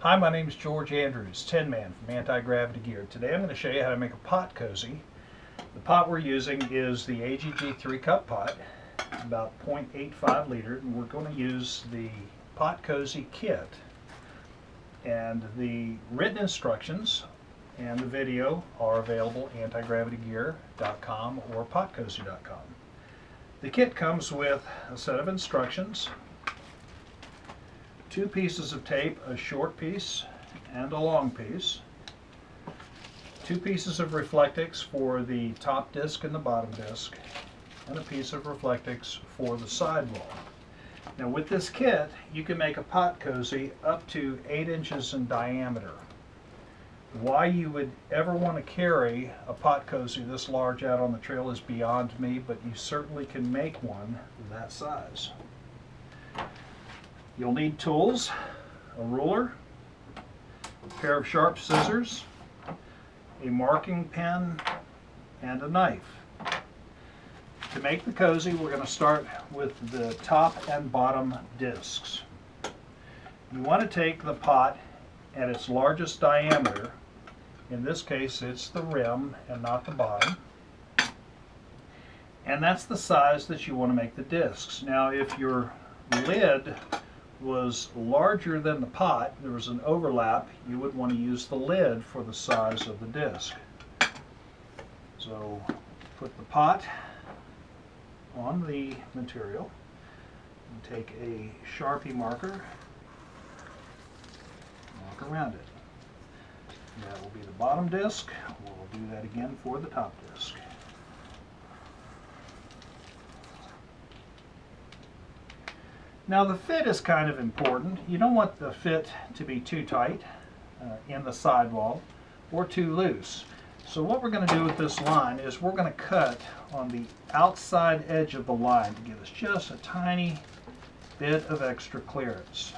Hi, my name is George Andrews, Tin Man from AntiGravityGear. Today I'm going to show you how to make a pot cozy. The pot we're using is the AGG 3-cup pot, about 0.85 liter, and we're going to use the pot cozy kit. And the written instructions and the video are available at AntiGravityGear.com or potcozy.com. The kit comes with a set of instructions, 2 pieces of tape, a short piece and a long piece, 2 pieces of Reflectix for the top disc and the bottom disc, and a piece of Reflectix for the sidewall. Now with this kit, you can make a pot cozy up to 8 inches in diameter. Why you would ever want to carry a pot cozy this large out on the trail is beyond me, but you certainly can make one that size. You'll need tools, a ruler, a pair of sharp scissors, a marking pen, and a knife. To make the cozy, we're going to start with the top and bottom discs. You want to take the pot at its largest diameter. In this case, it's the rim and not the bottom. And that's the size that you want to make the discs. Now, if your lid was larger than the pot, there was an overlap, you would want to use the lid for the size of the disc. So put the pot on the material and take a Sharpie marker, mark around it. That will be the bottom disc. We'll do that again for the top disc. Now the fit is kind of important. You don't want the fit to be too tight in the sidewall or too loose. So what we're going to do with this line is we're going to cut on the outside edge of the line to give us just a tiny bit of extra clearance.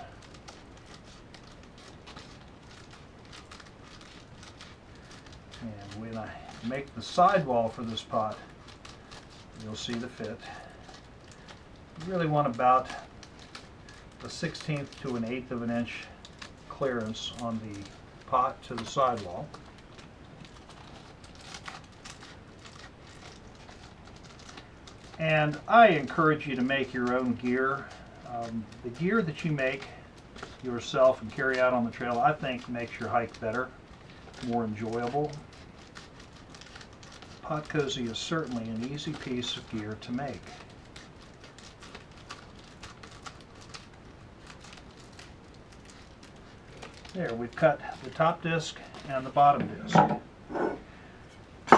And when I make the sidewall for this pot, you'll see the fit. You really want about a 1/16 to 1/8 of an inch clearance on the pot to the sidewall. And I encourage you to make your own gear. The gear that you make yourself and carry out on the trail, I think, makes your hike better, more enjoyable. Pot cozy is certainly an easy piece of gear to make. There, we've cut the top disc and the bottom disc.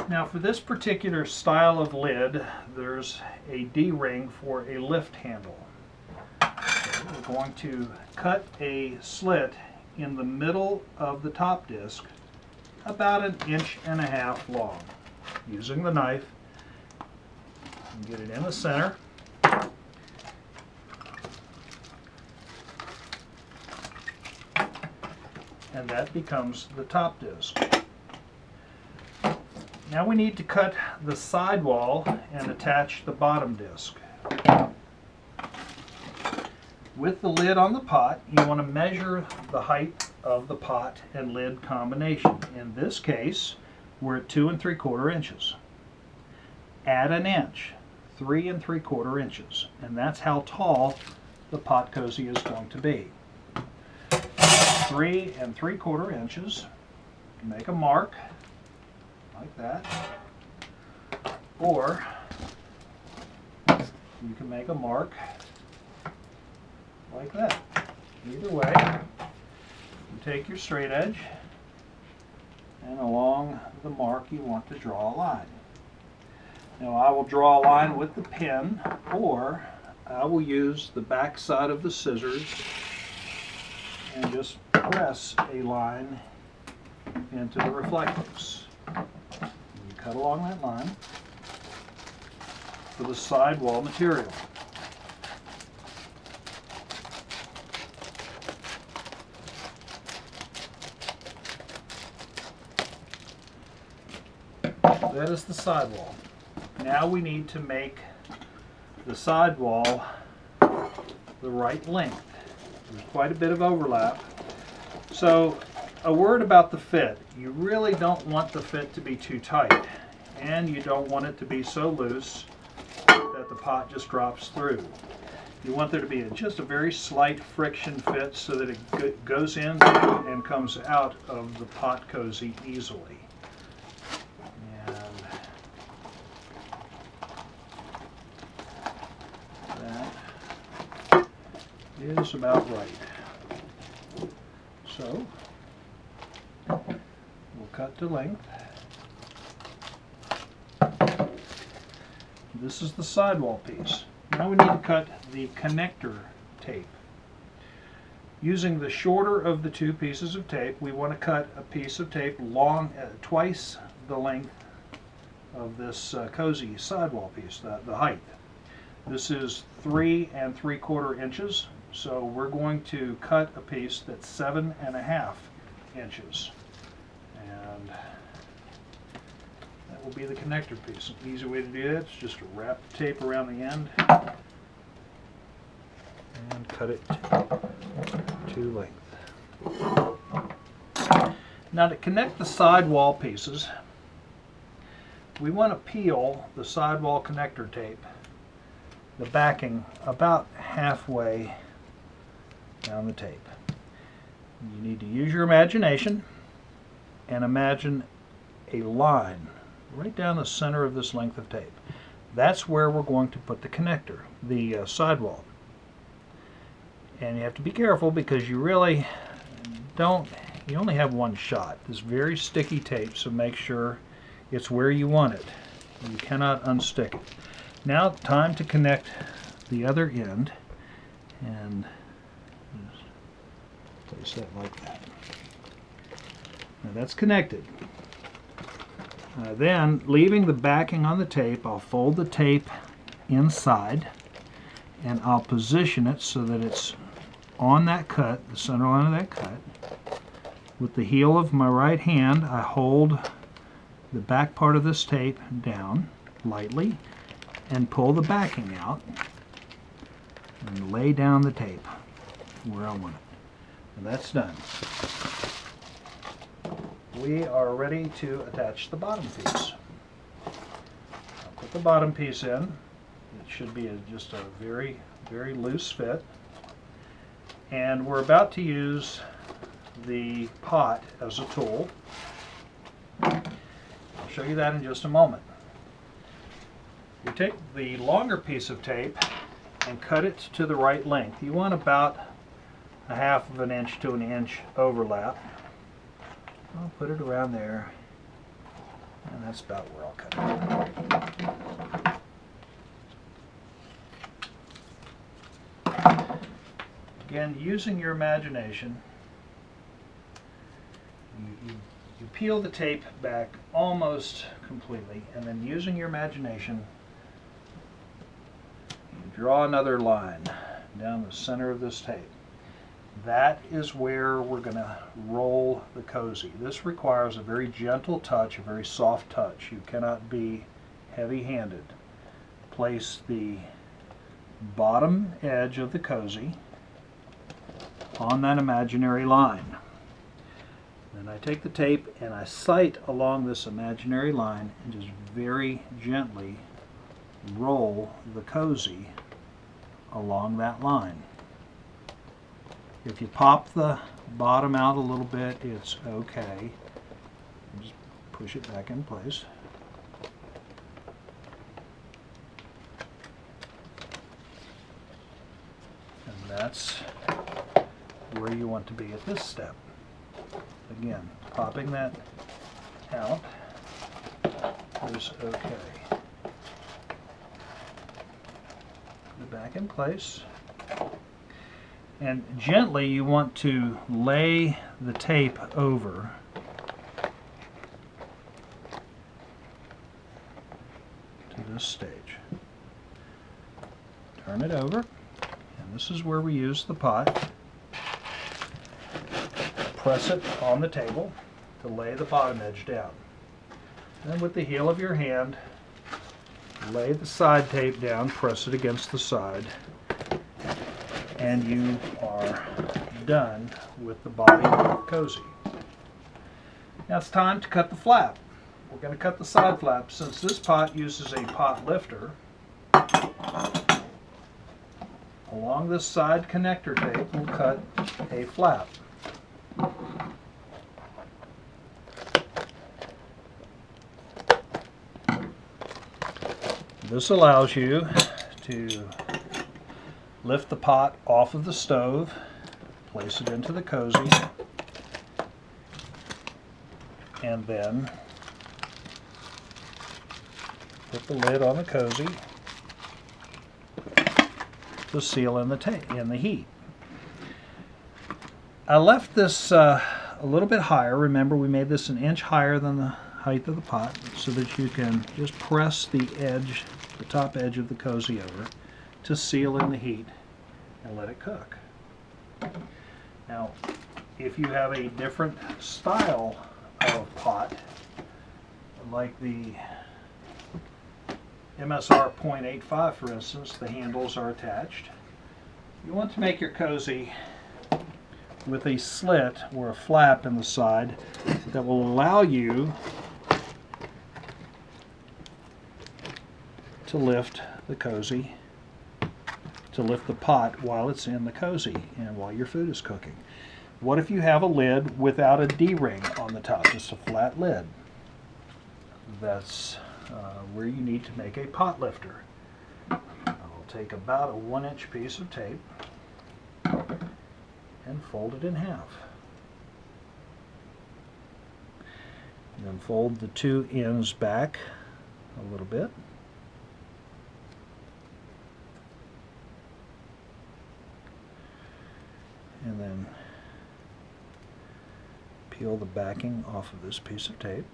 Now for this particular style of lid, there's a D-ring for a lift handle. So we're going to cut a slit in the middle of the top disc, about 1.5 inches long. Using the knife, and get it in the center. And that becomes the top disc. Now we need to cut the sidewall and attach the bottom disc. With the lid on the pot, you want to measure the height of the pot and lid combination. In this case, we're at 2 3/4 inches. Add 1 inch, 3 3/4 inches, and that's how tall the pot cozy is going to be. 3 3/4 inches. Make a mark like that, or you can make a mark like that. Either way, you take your straight edge, and along the mark you want to draw a line. Now I will draw a line with the pen, or I will use the back side of the scissors and just press a line into the Reflectix. You cut along that line for the sidewall material. That is the sidewall. Now we need to make the sidewall the right length. There's quite a bit of overlap, So a word about the fit. You really don't want the fit to be too tight, and you don't want it to be so loose that the pot just drops through. You want there to be just a very slight friction fit so that it goes into and comes out of the pot cozy easily. And that is about right. So we'll cut to length. This is the sidewall piece. Now we need to cut the connector tape. Using the shorter of the two pieces of tape, we want to cut a piece of tape long, twice the length of this cozy sidewall piece, the height. This is 3 3/4 inches, so we're going to cut a piece that's 7.5 inches. And that will be the connector piece. An easy way to do that is just to wrap the tape around the end and cut it to length. Now to connect the sidewall pieces, we want to peel the sidewall connector tape, the backing, about halfway down the tape. You need to use your imagination and imagine a line right down the center of this length of tape. That's where we're going to put the connector, the sidewall. And you have to be careful because you really you only have one shot. This very sticky tape, so make sure it's where you want it. You cannot unstick it. Now time to connect the other end, and place that like that. Now that's connected. Then, leaving the backing on the tape, I'll fold the tape inside and I'll position it so that it's on that cut, the center line of that cut. With the heel of my right hand, I hold the back part of this tape down lightly and pull the backing out and lay down the tape where I want it. And that's done. We are ready to attach the bottom piece. I'll put the bottom piece in. It should be just a very, very loose fit. And we're about to use the pot as a tool. I'll show you that in just a moment. We take the longer piece of tape and cut it to the right length. You want about 1/2 inch to 1 inch overlap. I'll put it around there, and that's about where I'll cut it. Again, using your imagination, you peel the tape back almost completely, and then using your imagination, you draw another line down the center of this tape. That is where we're going to roll the cozy. This requires a very gentle touch, a very soft touch. You cannot be heavy-handed. Place the bottom edge of the cozy on that imaginary line. Then I take the tape and I sight along this imaginary line and just very gently roll the cozy along that line. If you pop the bottom out a little bit, it's okay. Just push it back in place. And that's where you want to be at this step. Again, popping that out is okay. Put it back in place. And gently you want to lay the tape over to this stage. Turn it over, and this is where we use the pot. Press it on the table to lay the bottom edge down. Then with the heel of your hand, lay the side tape down, press it against the side, and you are done with the body of the cozy. Now it's time to cut the flap. We're going to cut the side flap. Since this pot uses a pot lifter, along this side connector tape we'll cut a flap. This allows you to lift the pot off of the stove, place it into the cozy, and then put the lid on the cozy to seal in the heat. I left this a little bit higher. Remember, we made this an inch higher than the height of the pot so that you can just press the edge, the top edge of the cozy over to seal in the heat and let it cook. Now, if you have a different style of pot, like the MSR 0.85 for instance, the handles are attached. You want to make your cozy with a slit or a flap in the side that will allow you to lift the cozy, to lift the pot while it's in the cozy and while your food is cooking. What if you have a lid without a D-ring on the top, just a flat lid? That's where you need to make a pot lifter. I'll take about a 1-inch piece of tape and fold it in half. And then fold the two ends back a little bit. And then peel the backing off of this piece of tape.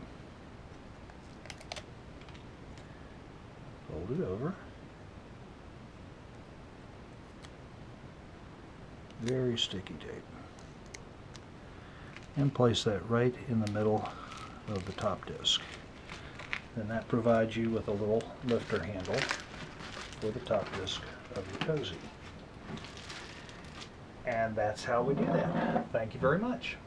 Fold it over. Very sticky tape. And place that right in the middle of the top disc. Then that provides you with a little lifter handle for the top disc of your cozy. And that's how we do that. Thank you very much.